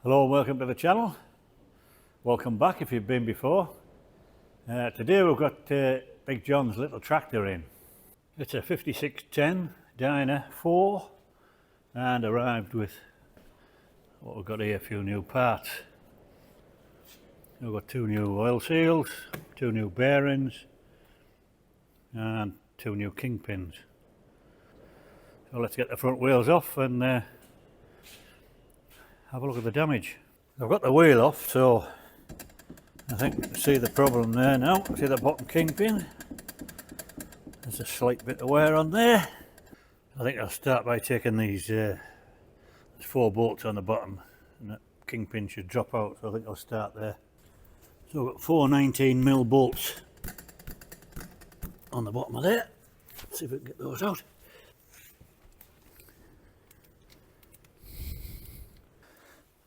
Hello and welcome to the channel. Welcome back if you've been before. Today we've got Big John's little tractor in. It's a 5610 Dyna 4 and arrived with what we've got here, a few new parts. We've got 2 new oil seals, 2 new bearings and 2 new kingpins. So let's get the front wheels off and have a look at the damage. I've got the wheel off, so I think you can see the problem there now. See the bottom kingpin? There's a slight bit of wear on there. I think I'll start by taking these, there's 4 bolts on the bottom and that kingpin should drop out, so I think I'll start there. So I've got 4 19mm bolts on the bottom of there. Let's see if we can get those out.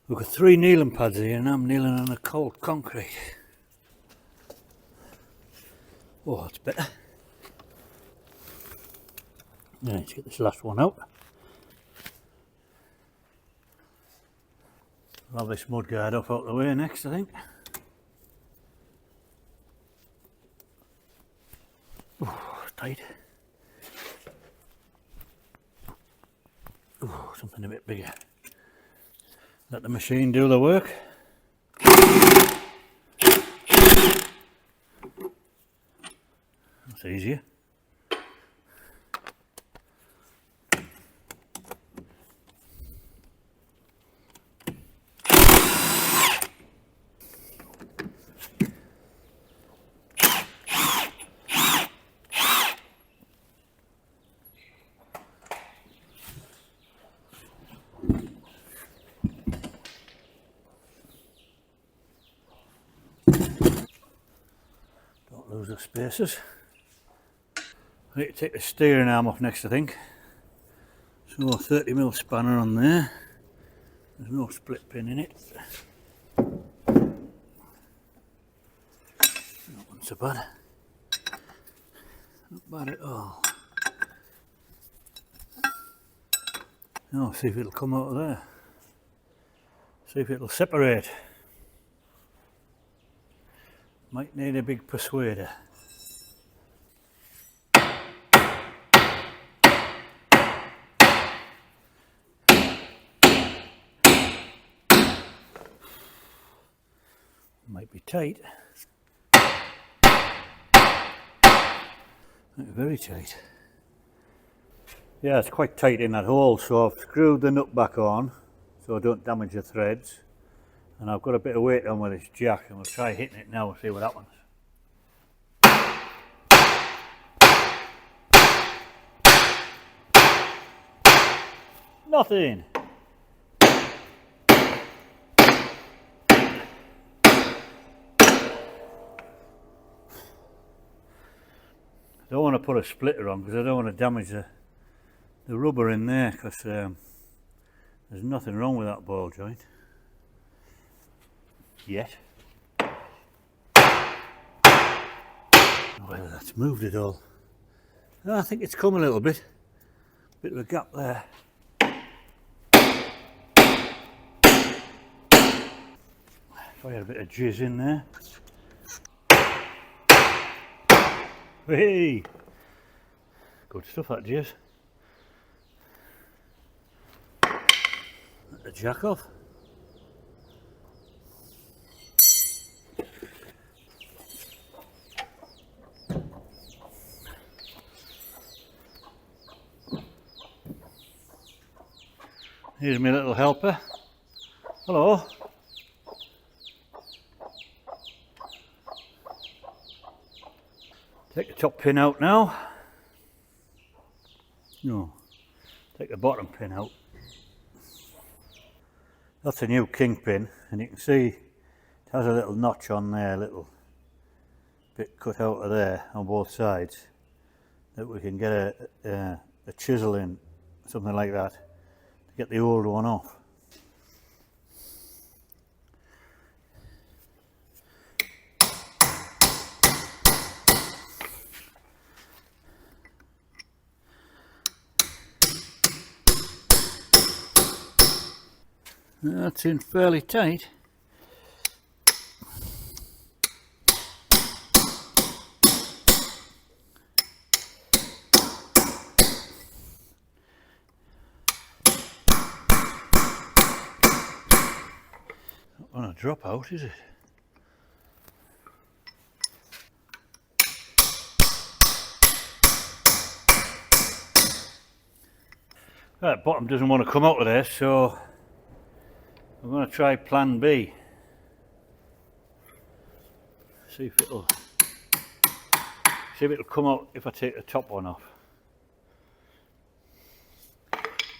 We've got 3 kneeling pads here and I'm kneeling on a cold concrete. Oh, that's better. Now let's get this last one out. I'll have this mudguard off out the way next, I think. Oh, it's tight. Oh, something a bit bigger. Let the machine do the work. That's easier. Don't lose the spacers. I need to take the steering arm off next, I think. So 30mm spanner on there. There's no split pin in it. Not so bad. Not bad at all. Now see if it'll come out of there. See if it'll separate. Might need a big persuader. Might be tight. Very tight. Yeah, it's quite tight in that hole, so I've screwed the nut back on so I don't damage the threads. And I've got a bit of weight on with this jack and we'll try hitting it now and see what happens. Nothing! I don't want to put a splitter on because I don't want to damage the rubber in there, because there's nothing wrong with that ball joint yet. Whether that's moved at all. I think it's come a little bit. Bit of a gap there. I had a bit of jizz in there. Hey! Good stuff, that jizz. Let the jack off. Here's my little helper. Hello. Take the top pin out now. No, take the bottom pin out. That's a new kingpin, and you can see it has a little notch on there, a little bit cut out of there on both sides, that we can get a chisel in, something like that, to get the old one off. That's in fairly tight. Not going to drop out, is it? That bottom doesn't want to come out of there, so I'm going to try plan B. See if it'll come out if I take the top one off.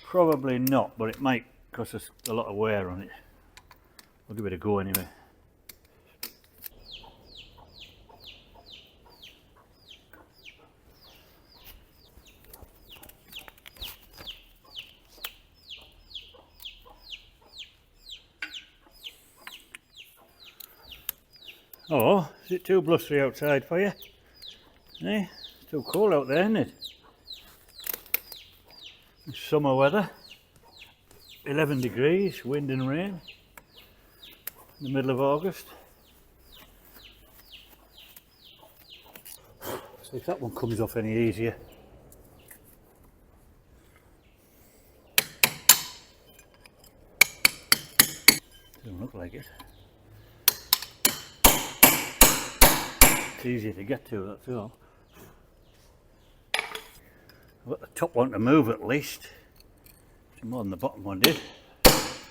Probably not, but it might because there's a lot of wear on it. I'll give it a go anyway. Oh, is it too blustery outside for you? Eh? It's too cold out there, isn't it? It's summer weather. 11 degrees, wind and rain. In the middle of August. See if that one comes off any easier. Doesn't look like it. It's easier to get to, that's all. I've got the top one to move at least. It's more than the bottom one did. It's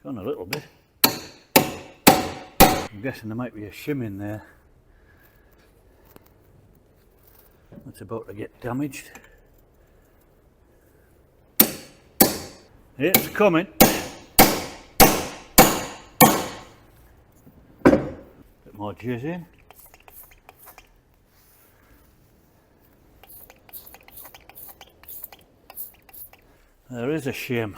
gone a little bit. I'm guessing there might be a shim in there. That's about to get damaged. It's coming. Bit more jizz in. There is a shim.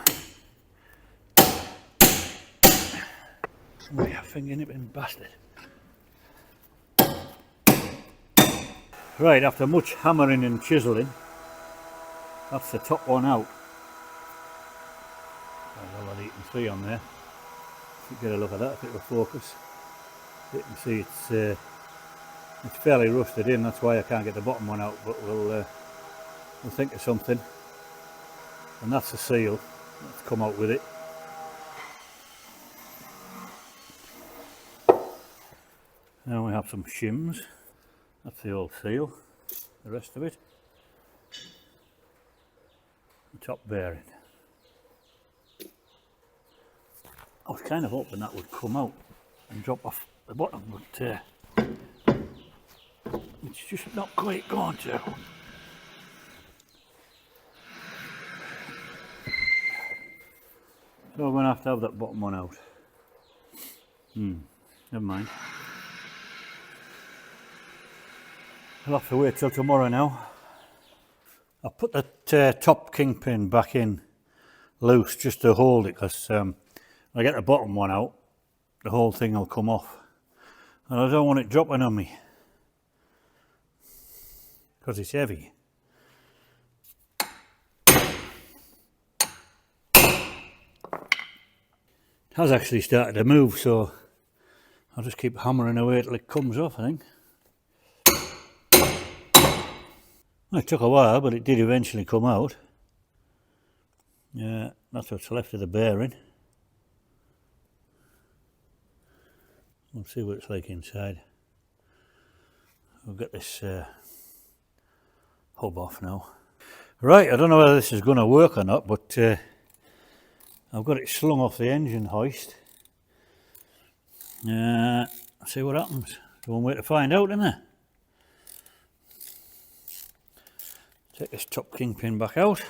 Oh, you finger nipping bastard. Right, after much hammering and chiselling, that's the top one out. There's all that you can see on there. If you get a look at that, if it will focus, you can see it's fairly rusted in. That's why I can't get the bottom one out. But we'll think of something. And that's the seal. Let's come out with it. Now we have some shims. That's the old seal. The rest of it. The top bearing. I was kind of hoping that would come out and drop off the bottom, but it's just not quite going to. So we're going to have that bottom one out. Never mind. I'll have to wait till tomorrow now. I'll put that top kingpin back in loose just to hold it, because when I get the bottom one out, the whole thing will come off. And I don't want it dropping on me, because it's heavy. It has actually started to move, so I'll just keep hammering away till it comes off, I think. Well, it took a while, but it did eventually come out. Yeah, that's what's left of the bearing. We'll see what it's like inside. We'll get this hub off now. Right, I don't know whether this is going to work or not, but I've got it slung off the engine hoist. See what happens. There's one way to find out, isn't there? Take this top kingpin back out.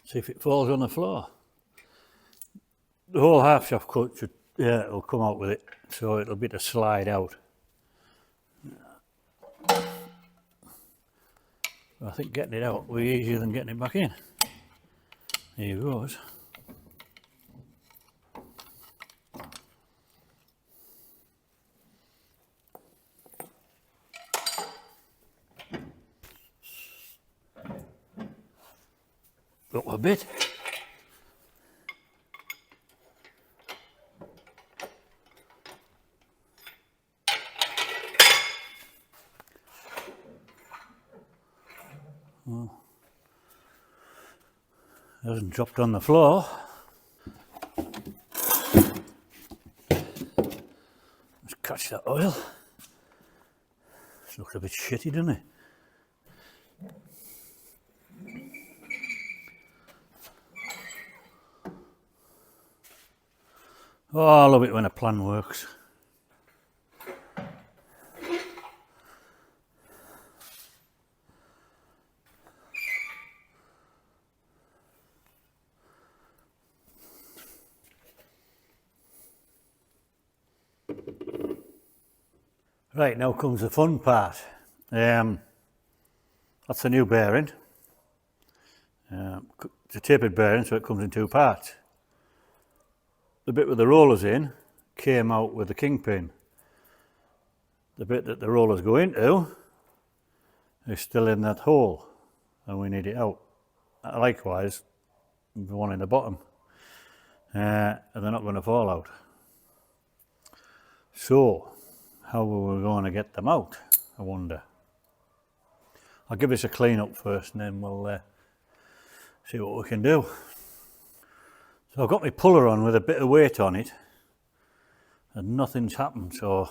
See if it falls on the floor. The whole half shaft cut should, yeah, it'll come out with it, so it'll be to slide out. I think getting it out will be easier than getting it back in. Here it goes. up a bit. Well, it hasn't dropped on the floor. Let's catch that oil. This looks a bit shitty, doesn't it? Oh, I love it when a plan works. Right, now comes the fun part. That's the new bearing. It's a tapered bearing, so it comes in two parts. The bit with the rollers in came out with the Kingpin. The bit that the rollers go into is still in that hole, and we need it out. Likewise, the one in the bottom, and they're not going to fall out. So, how are we going to get them out, I wonder? I'll give this a clean up first, and then we'll see what we can do. So I've got my puller on with a bit of weight on it, and nothing's happened, so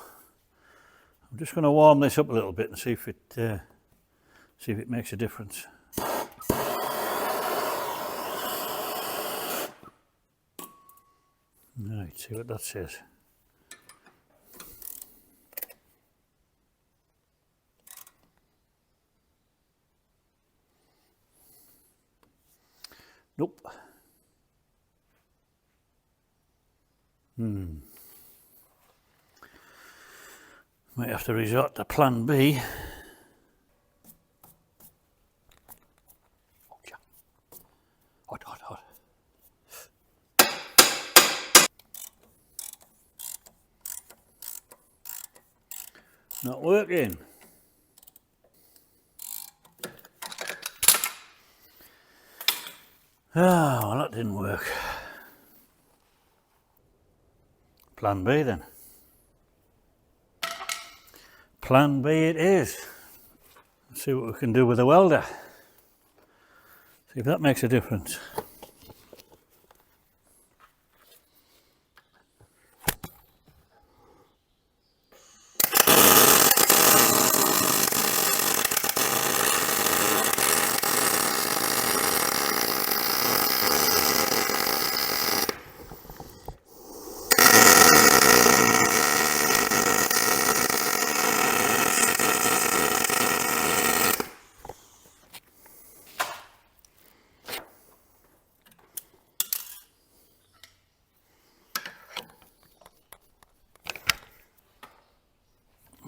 I'm just going to warm this up a little bit and see if it makes a difference. Right, see what that says. Nope. Might have to resort to plan B. Hot, hot, hot. Not working. Ah, well, that didn't work. Plan B then. Plan B it is. Let's see what we can do with the welder. See if that makes a difference.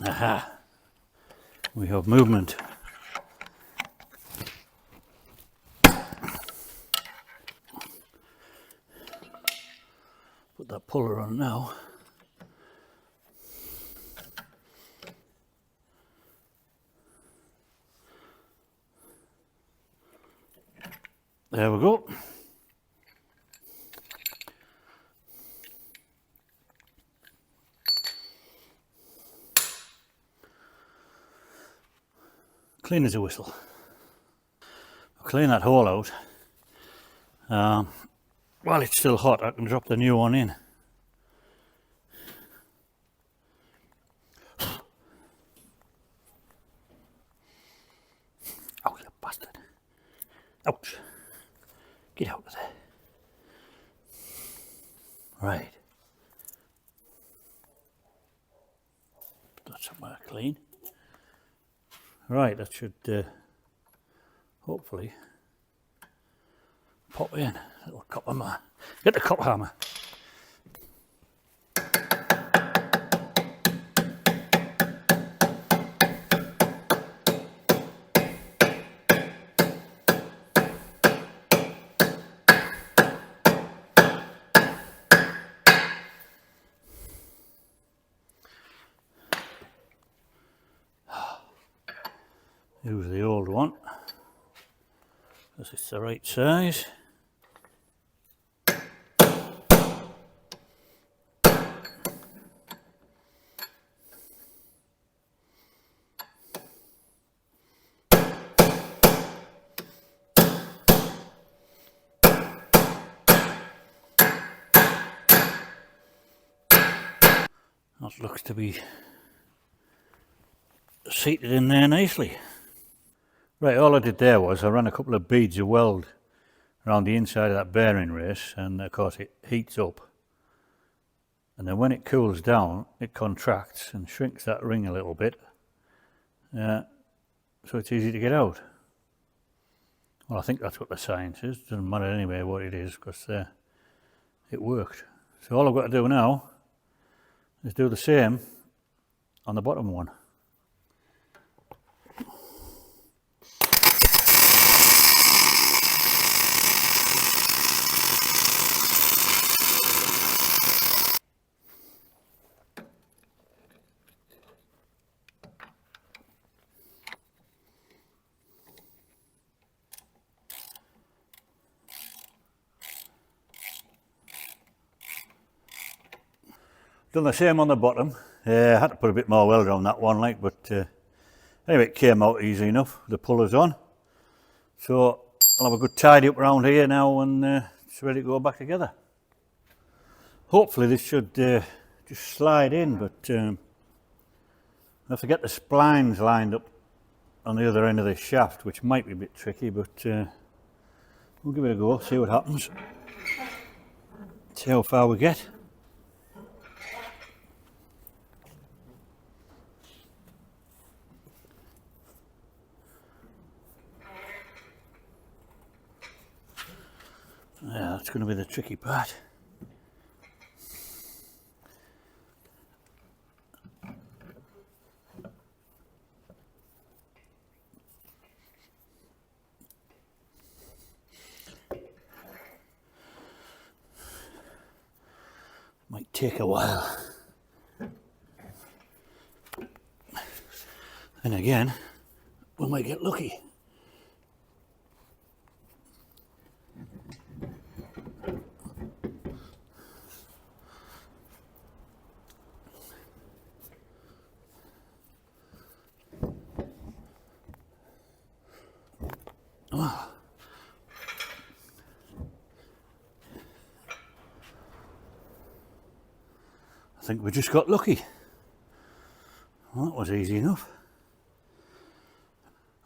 Aha, we have movement. Put that puller on now. There we go. Clean as a whistle. I'll clean that hole out. While it's still hot, I can drop the new one in. Oh, you bastard. Ouch. Get out of there. Right. Put that somewhere clean. Right, that should hopefully pop in. Little copper hammer. Get the copper hammer. Use the old one. because it's the right size. That looks to be seated in there nicely. Right, all I did there was I ran a couple of beads of weld around the inside of that bearing race, and of course it heats up, and then when it cools down it contracts and shrinks that ring a little bit, so it's easy to get out. Well, I think that's what the science is. Doesn't matter anyway what it is, because it worked. So all I've got to do now is do the same on the bottom one. Done the same on the bottom. I had to put a bit more weld on that one, like, but anyway, it came out easy enough. The pullers on, so I'll have a good tidy up around here now, and it's ready to go back together. Hopefully this should just slide in, but I have to get the splines lined up on the other end of this shaft, which might be a bit tricky, but we'll give it a go, see what happens, see how far we get. Yeah, that's going to be the tricky part. Might take a while. And again, we might get lucky. Oh. I think we just got lucky. Well, that was easy enough.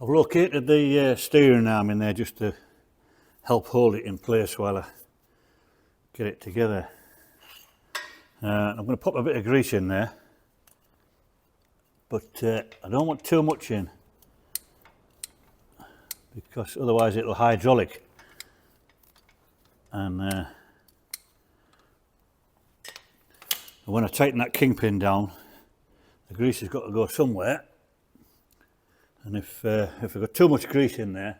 I've located the steering arm in there just to help hold it in place while I get it together. I'm going to pop a bit of grease in there, but I don't want too much in, because otherwise it'll hydraulic, and when I tighten that kingpin down, the grease has got to go somewhere, and if I've got too much grease in there,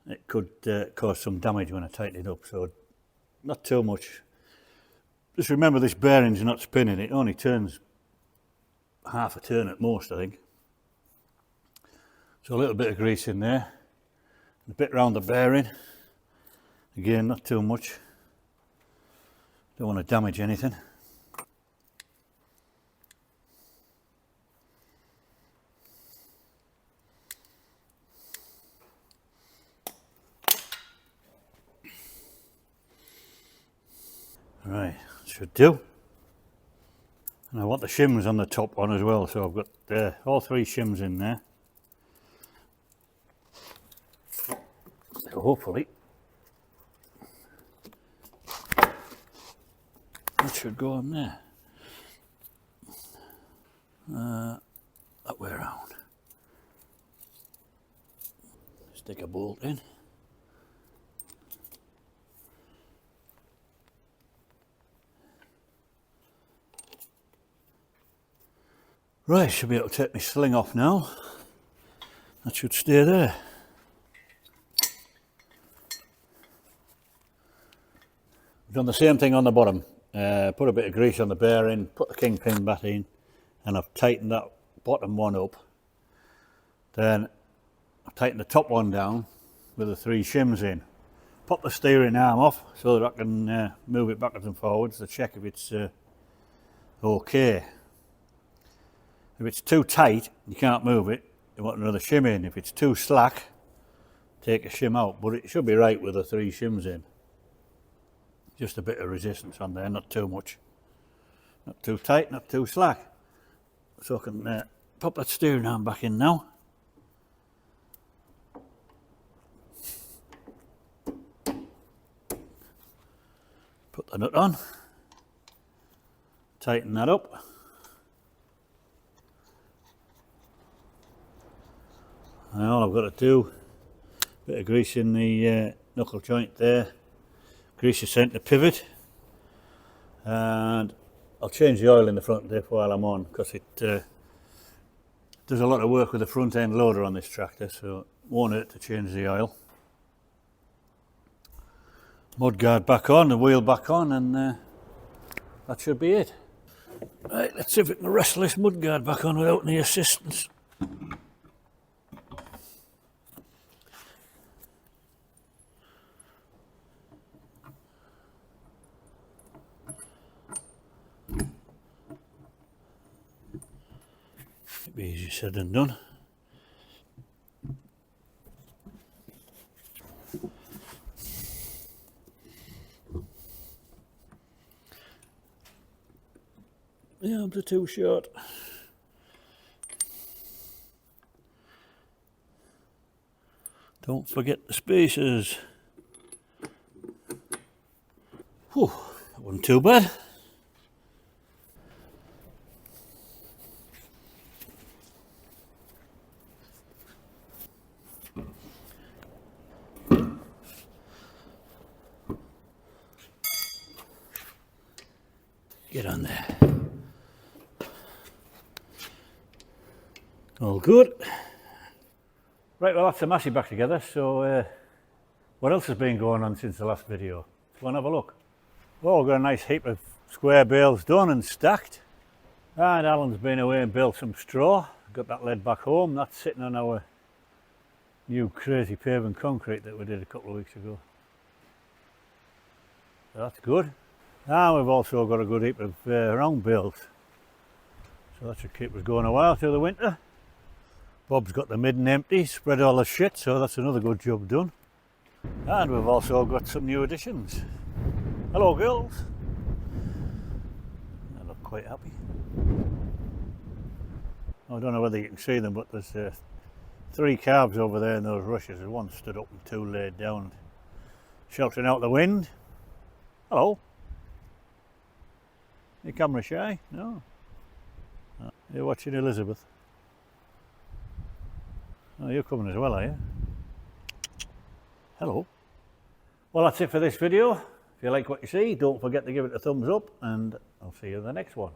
it could cause some damage when I tighten it up. So not too much. Just remember, this bearing's not spinning, it only turns half a turn at most, I think. So a little bit of grease in there, a bit round the bearing, again not too much, don't want to damage anything. Right, should do. And I want the shims on the top one as well, so I've got all three shims in there. So hopefully that should go on there. That way around. Stick a bolt in. Right, should be able to take my sling off now. That should stay there. I've done the same thing on the bottom. Put a bit of grease on the bearing, put the kingpin back in, and I've tightened that bottom one up. Then I've tightened the top one down with the 3 shims in. Pop the steering arm off so that I can move it backwards and forwards to check if it's okay. If it's too tight, you can't move it, you want another shim in. If it's too slack, take a shim out, but it should be right with the 3 shims in. Just a bit of resistance on there, not too much. Not too tight, not too slack. So I can pop that steering arm back in now. Put the nut on. Tighten that up. And all I've got to do, a bit of grease in the knuckle joint there, grease the centre pivot, and I'll change the oil in the front diff while I'm on, because it does a lot of work with the front end loader on this tractor, so it won't hurt to change the oil. Mudguard back on, the wheel back on, and that should be it. Right, let's see if we can wrestle this mudguard back on without any assistance. It'd be easier said than done. The arms are too short. Don't forget the spacers. Whew, that wasn't too bad. Get on there. All good. Right, well, that's the Massey back together, so what else has been going on since the last video? Let's go and have a look. Well, we've got a nice heap of square bales done and stacked. And Alan's been away and built some straw. Got that led back home. That's sitting on our new crazy paving concrete that we did a couple of weeks ago. So that's good. And we've also got a good heap of round bales. So that should keep us going a while through the winter. Bob's got the midden empty, spread all the shit, so that's another good job done. And we've also got some new additions. Hello girls. They look quite happy. I don't know whether you can see them, but there's 3 calves over there in those rushes. There's one stood up and 2 laid down, sheltering out the wind. Hello. You camera shy? No. You're watching Elizabeth. Oh, you're coming as well, are you? Hello. Well, that's it for this video. If you like what you see, don't forget to give it a thumbs up, and I'll see you in the next one.